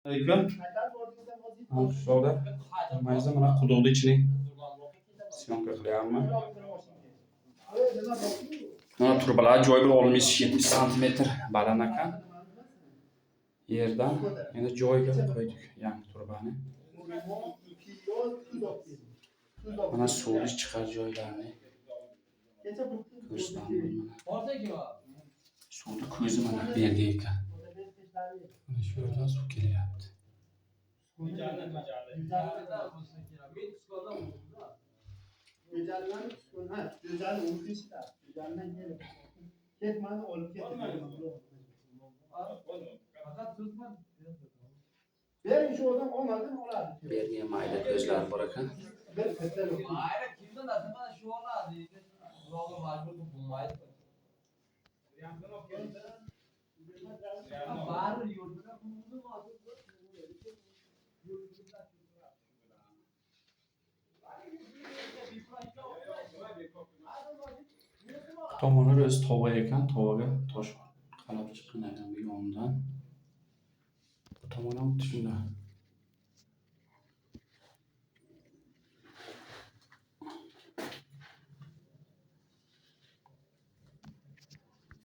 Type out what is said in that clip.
Aleyküm. Şurada mayza mana quduqni ichini syomka qilyapman. Mana turbalar joy bir olmuş 70 santimetr baland ekan. Yerdan endi joyga qo'ydik yangi turbani. Mana suvni chiqar joylarni ko'rsataman mana. Suvni ko'zi mana bu yerda ekan. Mana shu yerdan suv kelyapti. Berniye mayda ko'zlar bor ekan. Tomonlar o'zi tova ekan, tovaga tosh qalab chiqqan ekan bu yondan. Bu tomon ham shunday.